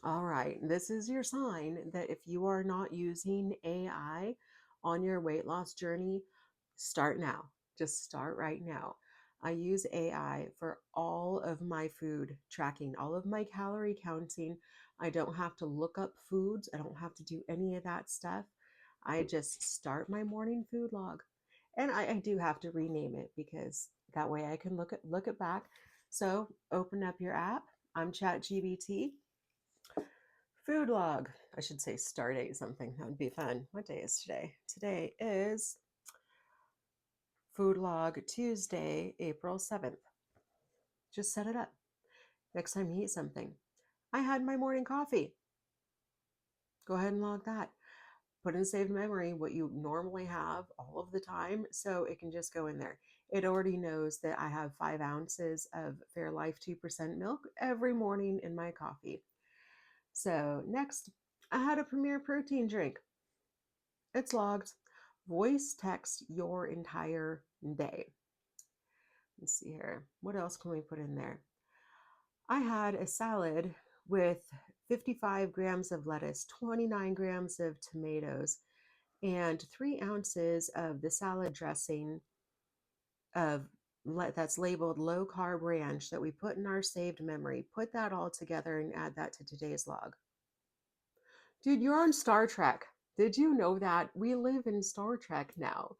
All right, this is your sign that if you are not using AI on your weight loss journey, start now. Just start right now. I use AI for all of my food tracking, all of my calorie counting. I don't have to look up foods, I don't have to do any of that stuff. I just start my morning food log. And I do have to rename it because that way I can look it back. So open up your app. I'm ChatGPT. Food log. I should say start date something. That would be fun. What day is today? Today is food log Tuesday, April 7th. Just set it up. Next time you eat something. I had my morning coffee. Go ahead and log that. Put in saved memory what you normally have all of the time so it can just go in there. It already knows that I have 5 ounces of Fairlife 2% milk every morning in my coffee. So next, I had a Premier protein drink. It's logged. Voice text your entire day. Let's see here. What else can we put in there? I had a salad with 55 grams of lettuce, 29 grams of tomatoes, and 3 ounces of the salad dressing of that's labeled low carb ranch that we put in our saved memory. Put that all together and add that to today's log. Dude, you're on Star Trek. Did you know that? We live in Star Trek now.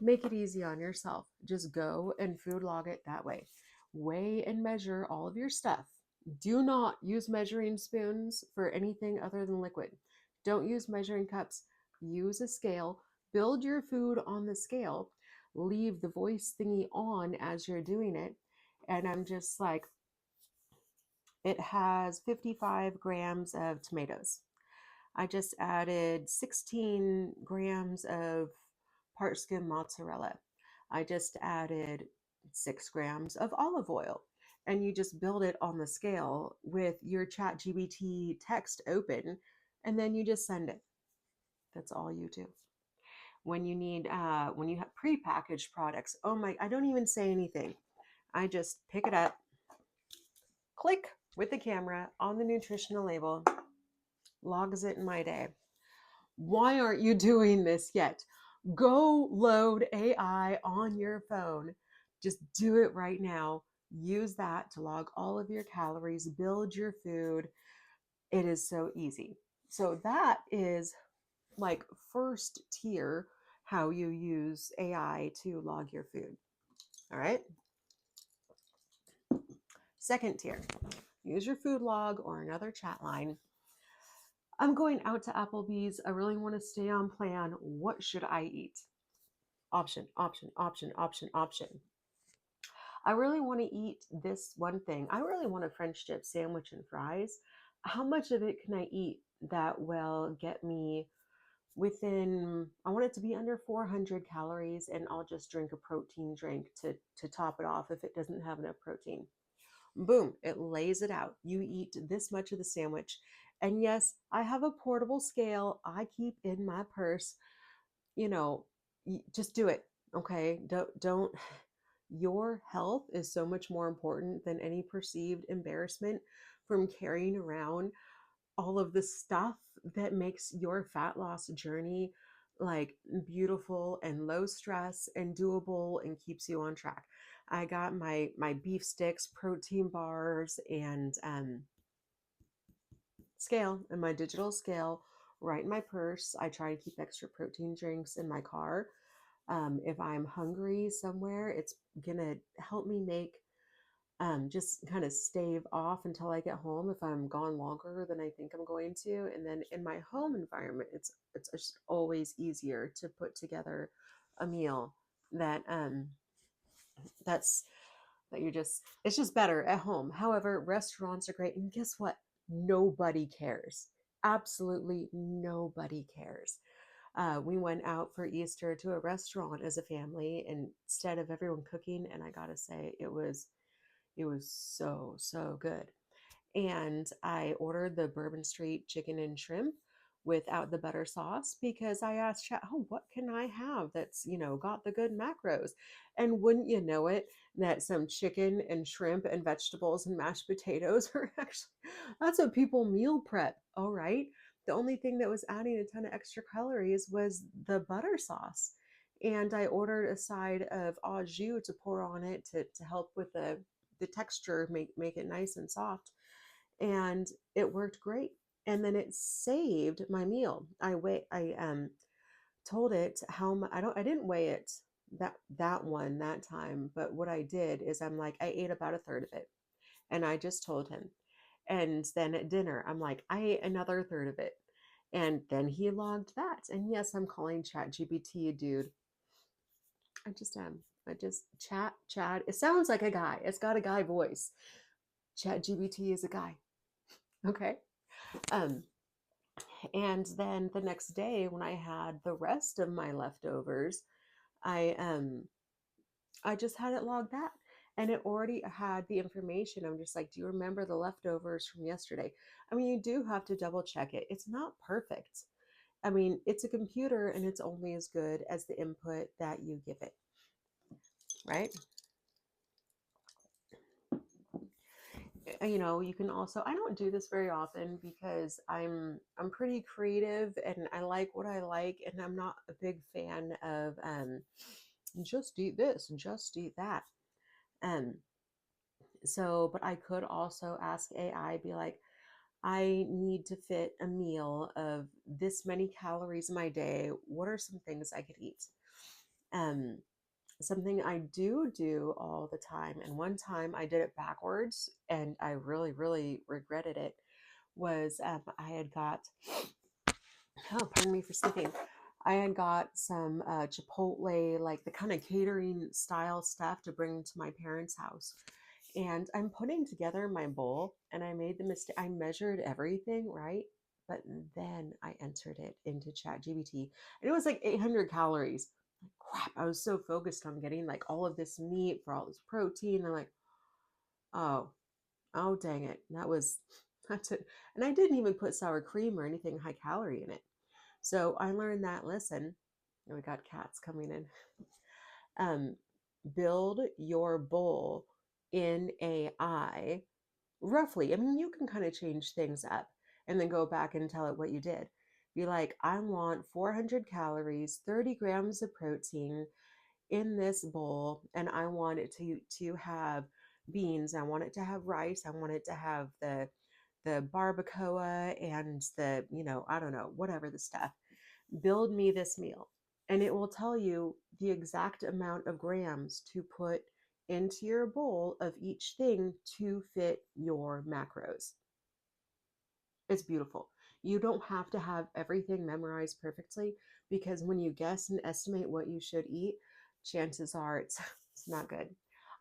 Make it easy on yourself. Just go and food log it that way. Weigh and measure all of your stuff. Do not use measuring spoons for anything other than liquid. Don't use measuring cups. Use a scale. Build your food on the scale. Leave the voice thingy on as you're doing it. And I'm just like, it has 55 grams of tomatoes. I just added 16 grams of part skim mozzarella. I just added 6 grams of olive oil. And you just build it on the scale with your ChatGPT text open, and then you just send it. That's all you do. When you have prepackaged products, oh my, I don't even say anything. I just pick it up, click with the camera on the nutritional label, logs it in my day. Why aren't you doing this yet? Go load AI on your phone. Just do it right now. Use that to log all of your calories, build your food. It is so easy. So that is like first tier how you use AI to log your food. All right. Second tier, use your food log or another chat line. I'm going out to Applebee's. I really want to stay on plan. What should I eat? Option, option, option, option, option. I really want to eat this one thing. I really want a French dip sandwich and fries. How much of it can I eat that will get me within, I want it to be under 400 calories, and I'll just drink a protein drink to top it off if it doesn't have enough protein. Boom, it lays it out. You eat this much of the sandwich. And yes, I have a portable scale I keep in my purse. You know, just do it. Okay. Don't, your health is so much more important than any perceived embarrassment from carrying around all of the stuff that makes your fat loss journey like beautiful and low stress and doable and keeps you on track. I got my beef sticks, protein bars, and scale, and my digital scale right in my purse. I try to keep extra protein drinks in my car. If I'm hungry somewhere, it's gonna help me make just kind of stave off until I get home if I'm gone longer than I think I'm going to. And then in my home environment, it's just always easier to put together a meal that that's that you're just it's just better at home. However, restaurants are great, and guess what? Nobody cares. Absolutely nobody cares. We went out for Easter to a restaurant as a family, and instead of everyone cooking, and I gotta say, it was so, so good. And I ordered the Bourbon Street chicken and shrimp without the butter sauce because I asked chat, oh, what can I have that's, got the good macros? And wouldn't you know it, that some chicken and shrimp and vegetables and mashed potatoes are actually, that's what people meal prep. All right. The only thing that was adding a ton of extra calories was the butter sauce. And I ordered a side of au jus to pour on it to help with the texture, make it nice and soft. And it worked great. And then it saved my meal. I told it how much. I didn't weigh it that time, but what I did is I'm like, I ate about a third of it. And I just told him. And then at dinner, I'm like, I ate another third of it. And then he logged that. And yes, I'm calling Chat GPT a dude. I just am. I just chat. It sounds like a guy. It's got a guy voice. Chat GPT is a guy. Okay. Um, and then the next day when I had the rest of my leftovers, I I just had it logged that. And it already had the information. I'm just like, do you remember the leftovers from yesterday? I mean, you do have to double check it. It's not perfect. I mean, it's a computer and it's only as good as the input that you give it, right? You can also, I don't do this very often because I'm pretty creative and I like what I like, and I'm not a big fan of just eat this and just eat that. Um so but I could also ask AI, be like, I need to fit a meal of this many calories in my day. What are some things I could eat? Um Something I do all the time, and one time I did it backwards and I really, really regretted it, was I had got, oh, pardon me for speaking. I had got some Chipotle, like the kind of catering style stuff to bring to my parents' house. And I'm putting together my bowl and I made the mistake. I measured everything right, but then I entered it into ChatGPT and it was like 800 calories. Like, crap, I was so focused on getting like all of this meat for all this protein. I'm like, oh, oh, dang it. That's it. And I didn't even put sour cream or anything high calorie in it. So I learned that lesson. And we got cats coming in. Um, Build your bowl in AI roughly. I mean, you can kind of change things up and then go back and tell it what you did. Be like, I want 400 calories, 30 grams of protein in this bowl, and I want it to have beans. I want it to have rice. I want it to have the barbacoa and the, I don't know, whatever the stuff. Build me this meal. And it will tell you the exact amount of grams to put into your bowl of each thing to fit your macros. It's beautiful. You don't have to have everything memorized perfectly, because when you guess and estimate what you should eat, chances are it's not good.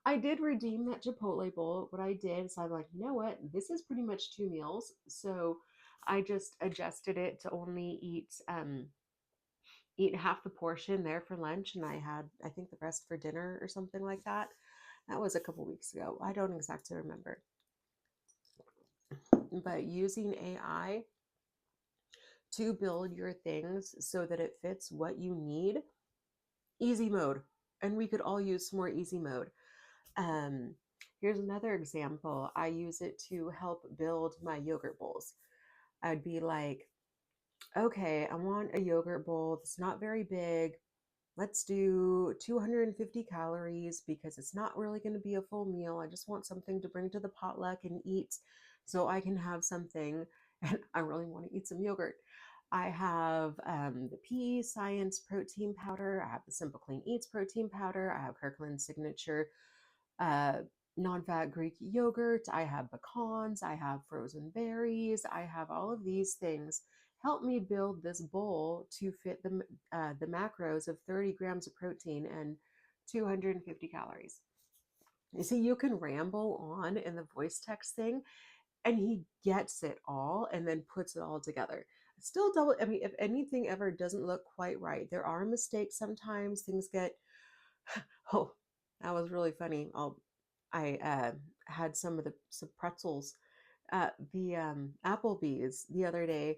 I did redeem that Chipotle bowl. What I did is I'm like, you know what? This is pretty much 2 meals. So I just adjusted it to only eat half the portion there for lunch, and I had, I think, the rest for dinner or something like that. That was a couple weeks ago. I don't exactly remember. But using AI to build your things so that it fits what you need, easy mode. And we could all use some more easy mode. Um, Here's another example. I use it to help build my yogurt bowls. I'd be like, okay, I want a yogurt bowl that's not very big. Let's do 250 calories because it's not really going to be a full meal. I just want something to bring to the potluck and eat so I can have something. And I really want to eat some yogurt. I have the PE Science protein powder. I have the Simple Clean Eats protein powder. I have Kirkland's Signature uh, non-fat Greek yogurt. I have pecans. I have frozen berries. I have all of these things. Help me build this bowl to fit the macros of 30 grams of protein and 250 calories. You see, you can ramble on in the voice text thing, and he gets it all and then puts it all together. Still double, I mean, if anything ever doesn't look quite right, there are mistakes sometimes. Things get, oh, that was really funny. I had some pretzels at the Applebee's the other day,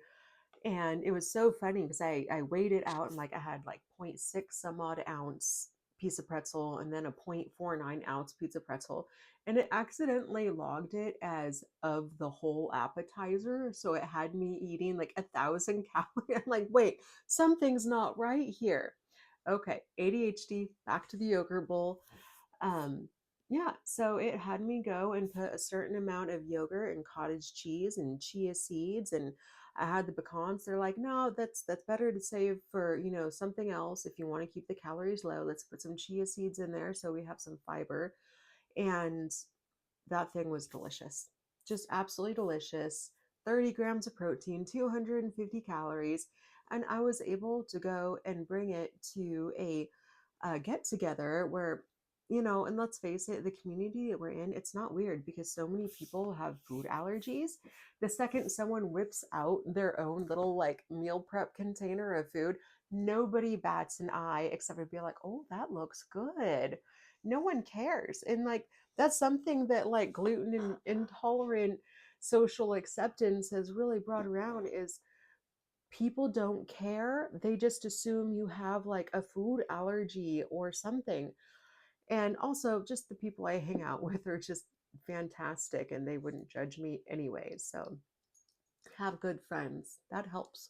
And it was so funny because I weighed it out and like I had like zero point 0.6 some odd ounce piece of pretzel and then a 0.49 ounce pizza pretzel. And it accidentally logged it as of the whole appetizer. So it had me eating like 1,000 calories. I'm like, wait, something's not right here. Okay, ADHD, back to the yogurt bowl. Um, yeah, so it had me go and put a certain amount of yogurt and cottage cheese and chia seeds, and I had the pecans. They're like, no, that's better to save for, something else. If you want to keep the calories low, let's put some chia seeds in there so we have some fiber. And that thing was delicious. Just absolutely delicious. 30 grams of protein, 250 calories. And I was able to go and bring it to a get together where, and let's face it, the community that we're in, it's not weird because so many people have food allergies. The second someone whips out their own little like meal prep container of food, nobody bats an eye except to be like, oh, that looks good. No one cares. And like, that's something that like gluten and intolerant social acceptance has really brought around is people don't care. They just assume you have like a food allergy or something. And also, just the people I hang out with are just fantastic and they wouldn't judge me anyway. So, have good friends. That helps.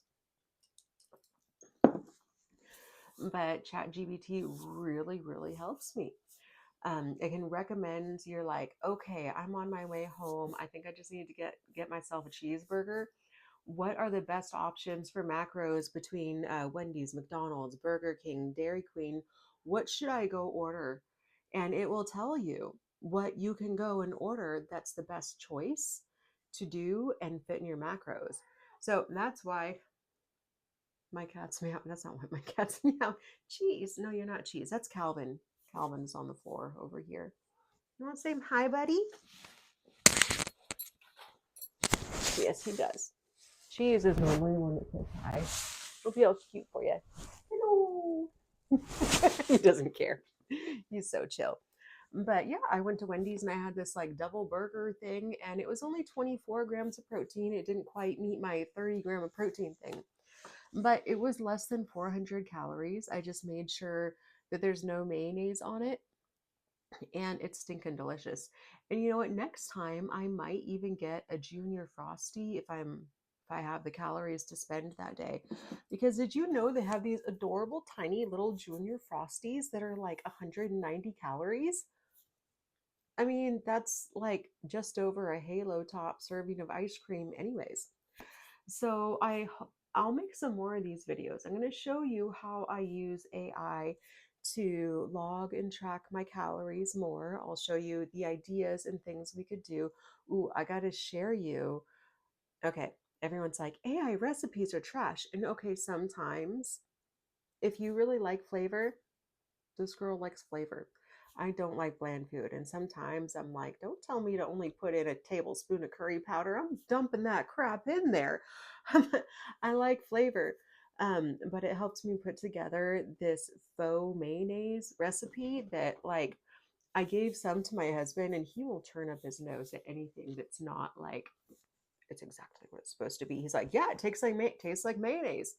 But ChatGPT really, really helps me. It can recommend you're like, okay, I'm on my way home. I think I just need to get myself a cheeseburger. What are the best options for macros between Wendy's, McDonald's, Burger King, Dairy Queen? What should I go order? And it will tell you what you can go and order that's the best choice to do and fit in your macros. So that's why my cat's meow. That's not why my cat's meow. Cheese. No, you're not cheese. That's Calvin. Calvin's on the floor over here. You want to say hi, buddy? Yes, he does. Cheese is normally one that says hi. He'll be all cute for you. Hello. He doesn't care. He's so chill. But yeah, I went to Wendy's and I had this like double burger thing, and it was only 24 grams of protein. It didn't quite meet my 30-gram of protein thing, but it was less than 400 calories. I just made sure that there's no mayonnaise on it, and it's stinking delicious. And you know what? Next time I might even get a junior frosty if I have the calories to spend that day. Because did you know they have these adorable tiny little junior frosties that are like 190 calories? I mean, that's like just over a Halo Top serving of ice cream anyways. So I'll make some more of these videos. I'm going to show you how I use AI to log and track my calories more. I'll show you the ideas and things we could do. Ooh, I got to share you. Okay, everyone's like, AI recipes are trash. And okay, sometimes if you really like flavor, this girl likes flavor. I don't like bland food. And sometimes I'm like, don't tell me to only put in a tablespoon of curry powder. I'm dumping that crap in there. I like flavor. But it helped me put together this faux mayonnaise recipe that, like, I gave some to my husband, and he will turn up his nose at anything that's not like it's exactly what it's supposed to be. He's like, yeah, it tastes like mayonnaise.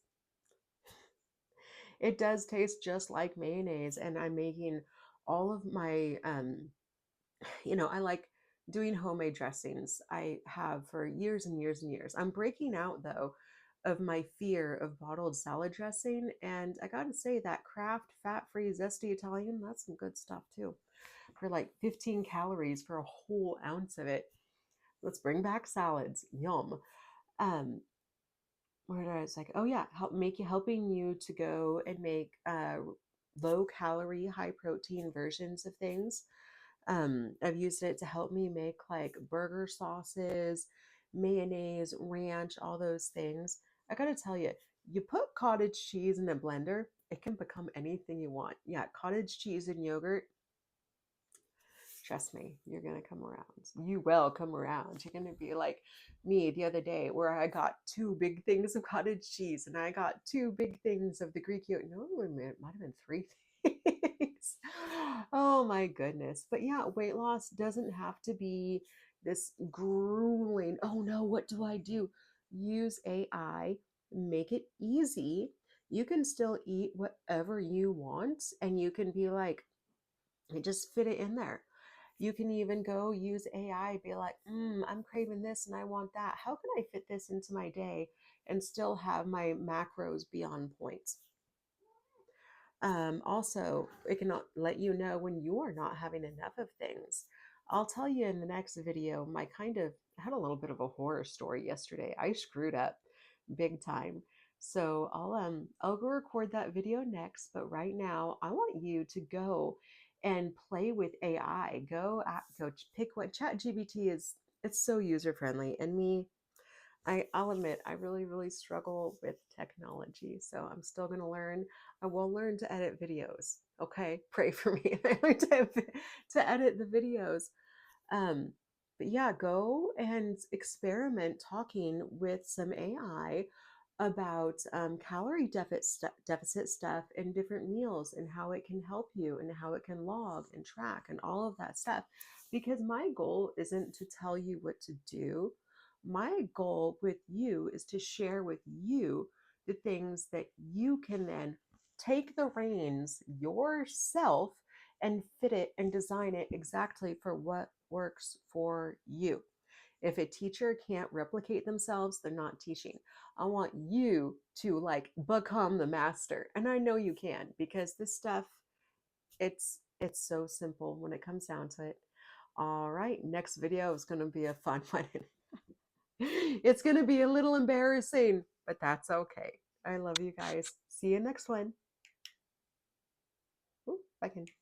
It does taste just like mayonnaise, and I'm making all of my I like doing homemade dressings. I have for years and years and years. I'm breaking out though of my fear of bottled salad dressing, and I got to say that Kraft fat-free zesty Italian, that's some good stuff too. For like 15 calories for a whole ounce of it. Let's bring back salads. Yum. Um, where I was like, oh yeah, helping you to go and make low calorie, high protein versions of things. I've used it to help me make like burger sauces, mayonnaise, ranch, all those things. I gotta tell you, you put cottage cheese in a blender, it can become anything you want. Yeah, cottage cheese and yogurt, trust me, you're going to come around. You will come around. You're going to be like me the other day where I got two big things of cottage cheese and I got two big things of the Greek yogurt. No, wait a minute, it might have been three things. Oh my goodness. But yeah, weight loss doesn't have to be this grueling, oh no, what do I do? Use AI. make it easy. You can still eat whatever you want, and you can be like, just fit it in there. You can even go use AI, be like, I'm craving this and I want that. How can I fit this into my day and still have my macros be on point? Also, it can let you know when you are not having enough of things. I'll tell you in the next video, my kind of I had a little bit of a horror story yesterday. I screwed up big time. So I'll go record that video next, but right now I want you to go and play with AI. Go pick what ChatGPT is. It's so user friendly, and I'll admit, I really, really struggle with technology. So I'm still going to learn. I will learn to edit videos. Okay. Pray for me. I learn to edit the videos. Um, but yeah, go and experiment talking with some AI about deficit stuff and different meals and how it can help you and how it can log and track and all of that stuff. Because my goal isn't to tell you what to do. My goal with you is to share with you the things that you can then take the reins yourself and fit it and design it exactly for what works for you. If a teacher can't replicate themselves, they're not teaching. I want you to like become the master. And I know you can, because this stuff, it's so simple when it comes down to it. All right, next video is going to be a fun one. It's going to be a little embarrassing, but that's okay. I love you guys. See you next one. Ooh, I can